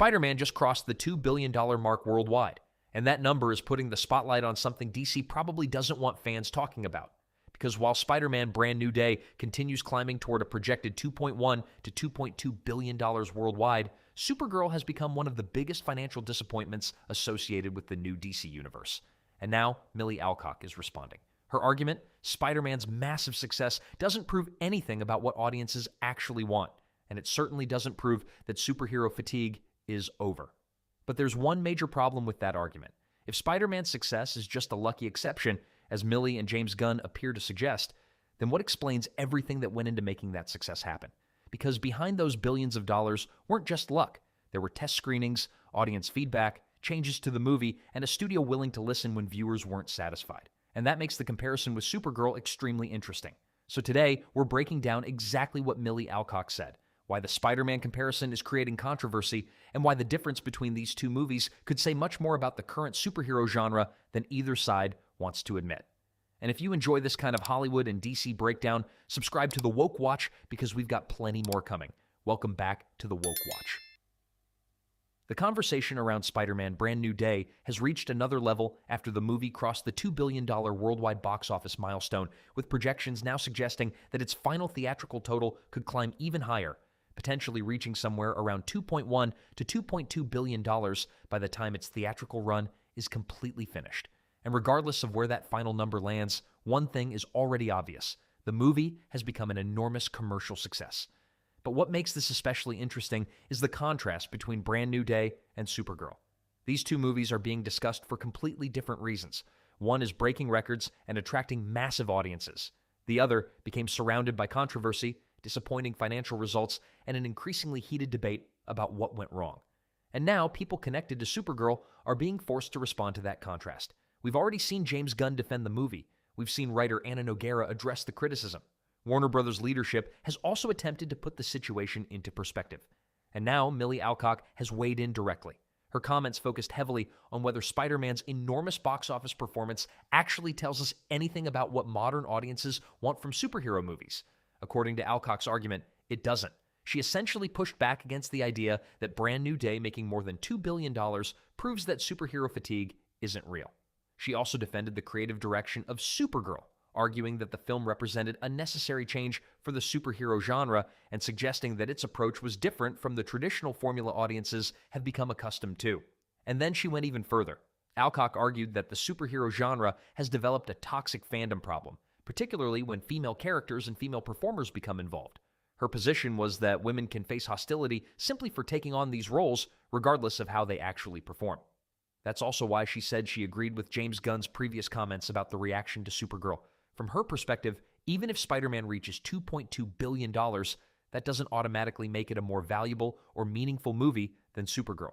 Spider-Man just crossed the $2 billion mark worldwide, and that number is putting the spotlight on something DC probably doesn't want fans talking about. Because while Spider-Man Brand New Day continues climbing toward a projected $2.1 to $2.2 billion worldwide, Supergirl has become one of the biggest financial disappointments associated with the new DC universe. And now, Milly Alcock is responding. Her argument, Spider-Man's massive success doesn't prove anything about what audiences actually want, and it certainly doesn't prove that superhero fatigue is over. But there's one major problem with that argument. If Spider-Man's success is just a lucky exception, as Millie and James Gunn appear to suggest, then what explains everything that went into making that success happen? Because behind those billions of dollars weren't just luck. There were test screenings, audience feedback, changes to the movie, and a studio willing to listen when viewers weren't satisfied. And that makes the comparison with Supergirl extremely interesting. So today, we're breaking down exactly what Milly Alcock said, why the Spider-Man comparison is creating controversy, and why the difference between these two movies could say much more about the current superhero genre than either side wants to admit. And if you enjoy this kind of Hollywood and DC breakdown, subscribe to The Woke Watch because we've got plenty more coming. Welcome back to The Woke Watch. The conversation around Spider-Man Brand New Day has reached another level after the movie crossed the $2 billion worldwide box office milestone, with projections now suggesting that its final theatrical total could climb even higher, potentially reaching somewhere around $2.1 to $2.2 billion by the time its theatrical run is completely finished. And regardless of where that final number lands, one thing is already obvious. The movie has become an enormous commercial success. But what makes this especially interesting is the contrast between Brand New Day and Supergirl. These two movies are being discussed for completely different reasons. One is breaking records and attracting massive audiences. The other became surrounded by controversy, disappointing financial results, and an increasingly heated debate about what went wrong. And now, people connected to Supergirl are being forced to respond to that contrast. We've already seen James Gunn defend the movie. We've seen writer Anna Nogueira address the criticism. Warner Brothers' leadership has also attempted to put the situation into perspective. And now, Milly Alcock has weighed in directly. Her comments focused heavily on whether Spider-Man's enormous box office performance actually tells us anything about what modern audiences want from superhero movies. According to Alcock's argument, it doesn't. She essentially pushed back against the idea that Brand New Day making more than $2 billion proves that superhero fatigue isn't real. She also defended the creative direction of Supergirl, arguing that the film represented a necessary change for the superhero genre and suggesting that its approach was different from the traditional formula audiences have become accustomed to. And then she went even further. Alcock argued that the superhero genre has developed a toxic fandom problem, particularly when female characters and female performers become involved. Her position was that women can face hostility simply for taking on these roles, regardless of how they actually perform. That's also why she said she agreed with James Gunn's previous comments about the reaction to Supergirl. From her perspective, even if Spider-Man reaches $2.2 billion, that doesn't automatically make it a more valuable or meaningful movie than Supergirl.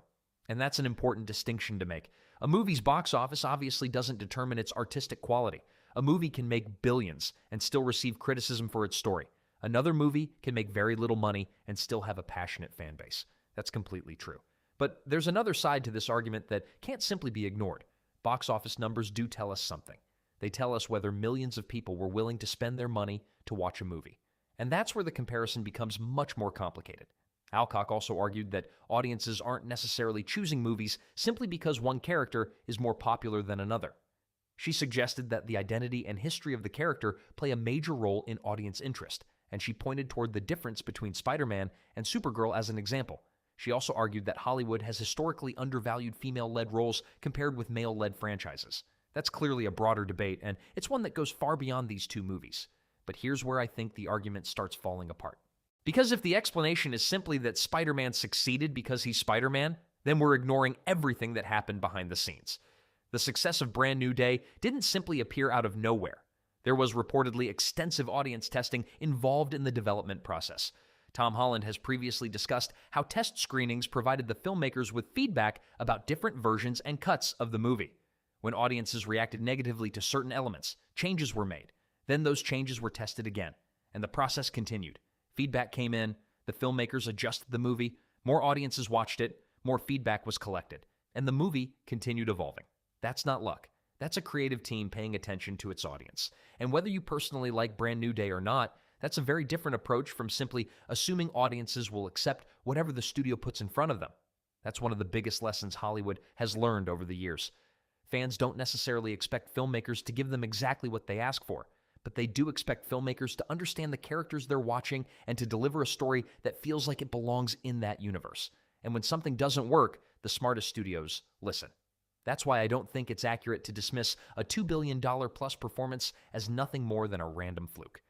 And that's an important distinction to make. A movie's box office obviously doesn't determine its artistic quality. A movie can make billions and still receive criticism for its story. Another movie can make very little money and still have a passionate fan base. That's completely true. But there's another side to this argument that can't simply be ignored. Box office numbers do tell us something. They tell us whether millions of people were willing to spend their money to watch a movie. And that's where the comparison becomes much more complicated. Alcock also argued that audiences aren't necessarily choosing movies simply because one character is more popular than another. She suggested that the identity and history of the character play a major role in audience interest, and she pointed toward the difference between Spider-Man and Supergirl as an example. She also argued that Hollywood has historically undervalued female-led roles compared with male-led franchises. That's clearly a broader debate, and it's one that goes far beyond these two movies. But here's where I think the argument starts falling apart. Because if the explanation is simply that Spider-Man succeeded because he's Spider-Man, then we're ignoring everything that happened behind the scenes. The success of Brand New Day didn't simply appear out of nowhere. There was reportedly extensive audience testing involved in the development process. Tom Holland has previously discussed how test screenings provided the filmmakers with feedback about different versions and cuts of the movie. When audiences reacted negatively to certain elements, changes were made. Then those changes were tested again, and the process continued. Feedback came in, the filmmakers adjusted the movie, more audiences watched it, more feedback was collected, and the movie continued evolving. That's not luck. That's a creative team paying attention to its audience. And whether you personally like Brand New Day or not, that's a very different approach from simply assuming audiences will accept whatever the studio puts in front of them. That's one of the biggest lessons Hollywood has learned over the years. Fans don't necessarily expect filmmakers to give them exactly what they ask for, but they do expect filmmakers to understand the characters they're watching and to deliver a story that feels like it belongs in that universe. And when something doesn't work, the smartest studios listen. That's why I don't think it's accurate to dismiss a $2 billion plus performance as nothing more than a random fluke.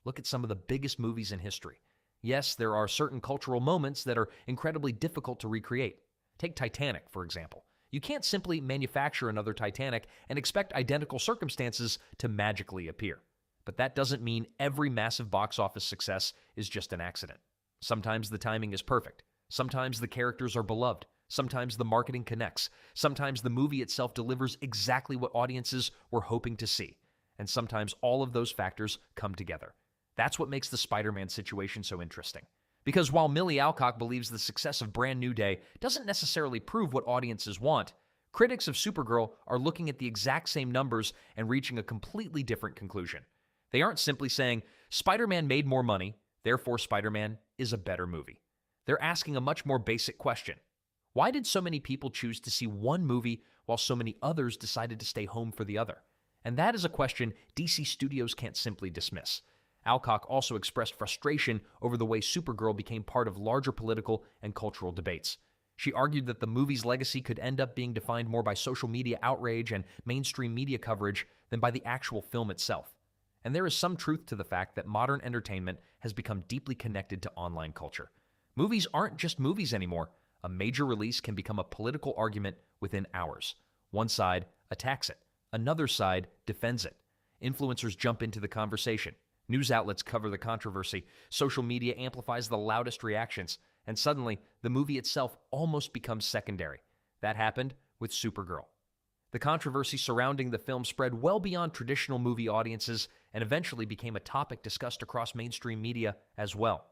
Look at some of the biggest movies in history. Yes, there are certain cultural moments that are incredibly difficult to recreate. Take Titanic, for example. You can't simply manufacture another Titanic and expect identical circumstances to magically appear. But that doesn't mean every massive box office success is just an accident. Sometimes the timing is perfect. Sometimes the characters are beloved. Sometimes the marketing connects. Sometimes the movie itself delivers exactly what audiences were hoping to see. And sometimes all of those factors come together. That's what makes the Spider-Man situation so interesting. Because while Millie Alcock believes the success of Brand New Day doesn't necessarily prove what audiences want, critics of Supergirl are looking at the exact same numbers and reaching a completely different conclusion. They aren't simply saying, Spider-Man made more money, therefore Spider-Man is a better movie. They're asking a much more basic question. Why did so many people choose to see one movie while so many others decided to stay home for the other? And that is a question DC Studios can't simply dismiss. Alcock also expressed frustration over the way Supergirl became part of larger political and cultural debates. She argued that the movie's legacy could end up being defined more by social media outrage and mainstream media coverage than by the actual film itself. And there is some truth to the fact that modern entertainment has become deeply connected to online culture. Movies aren't just movies anymore. A major release can become a political argument within hours. One side attacks it. Another side defends it. Influencers jump into the conversation. News outlets cover the controversy. Social media amplifies the loudest reactions. And suddenly, the movie itself almost becomes secondary. That happened with Supergirl. The controversy surrounding the film spread well beyond traditional movie audiences and eventually became a topic discussed across mainstream media as well.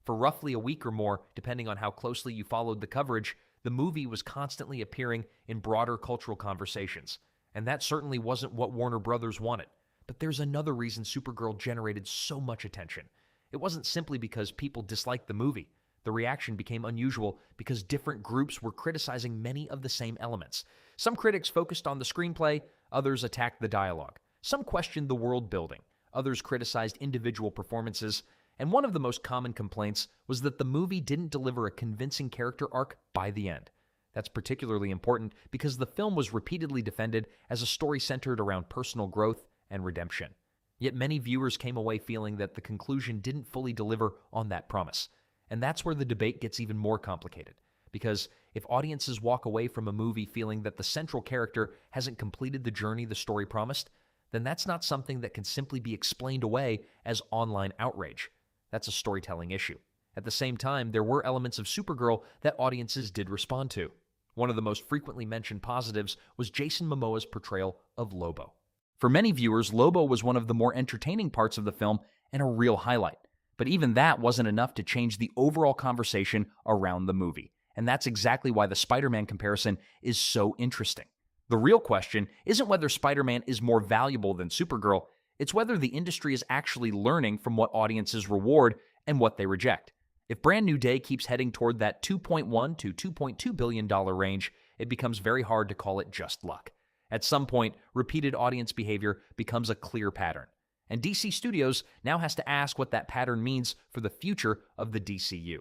For roughly a week or more, depending on how closely you followed the coverage, the movie was constantly appearing in broader cultural conversations. And that certainly wasn't what Warner Brothers wanted. But there's another reason Supergirl generated so much attention. It wasn't simply because people disliked the movie. The reaction became unusual because different groups were criticizing many of the same elements. Some critics focused on the screenplay, others attacked the dialogue. Some questioned the world building, others criticized individual performances, and one of the most common complaints was that the movie didn't deliver a convincing character arc by the end. That's particularly important because the film was repeatedly defended as a story centered around personal growth and redemption. Yet many viewers came away feeling that the conclusion didn't fully deliver on that promise. And that's where the debate gets even more complicated. Because if audiences walk away from a movie feeling that the central character hasn't completed the journey the story promised, then that's not something that can simply be explained away as online outrage. That's a storytelling issue. At the same time, there were elements of Supergirl that audiences did respond to. One of the most frequently mentioned positives was Jason Momoa's portrayal of Lobo. For many viewers, Lobo was one of the more entertaining parts of the film and a real highlight. But even that wasn't enough to change the overall conversation around the movie. And that's exactly why the Spider-Man comparison is so interesting. The real question isn't whether Spider-Man is more valuable than Supergirl, it's whether the industry is actually learning from what audiences reward and what they reject. If Brand New Day keeps heading toward that $2.1 to $2.2 billion range, it becomes very hard to call it just luck. At some point, repeated audience behavior becomes a clear pattern. And DC Studios now has to ask what that pattern means for the future of the DCU.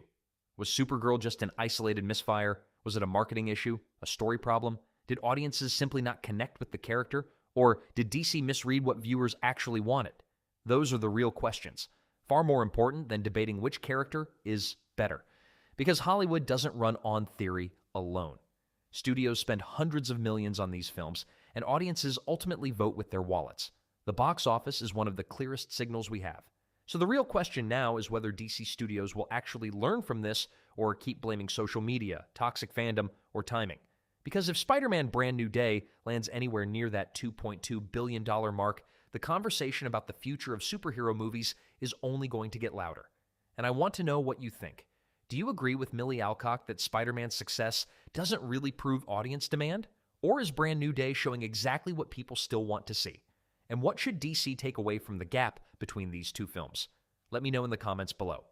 Was Supergirl just an isolated misfire? Was it a marketing issue? A story problem? Did audiences simply not connect with the character? Or did DC misread what viewers actually wanted? Those are the real questions, far more important than debating which character is better. Because Hollywood doesn't run on theory alone. Studios spend hundreds of millions on these films, and audiences ultimately vote with their wallets. The box office is one of the clearest signals we have. So the real question now is whether DC Studios will actually learn from this or keep blaming social media, toxic fandom, or timing. Because if Spider-Man Brand New Day lands anywhere near that $2.2 billion mark, the conversation about the future of superhero movies is only going to get louder. And I want to know what you think. Do you agree with Millie Alcock that Spider-Man's success doesn't really prove audience demand? Or is Brand New Day showing exactly what people still want to see? And what should DC take away from the gap between these two films? Let me know in the comments below.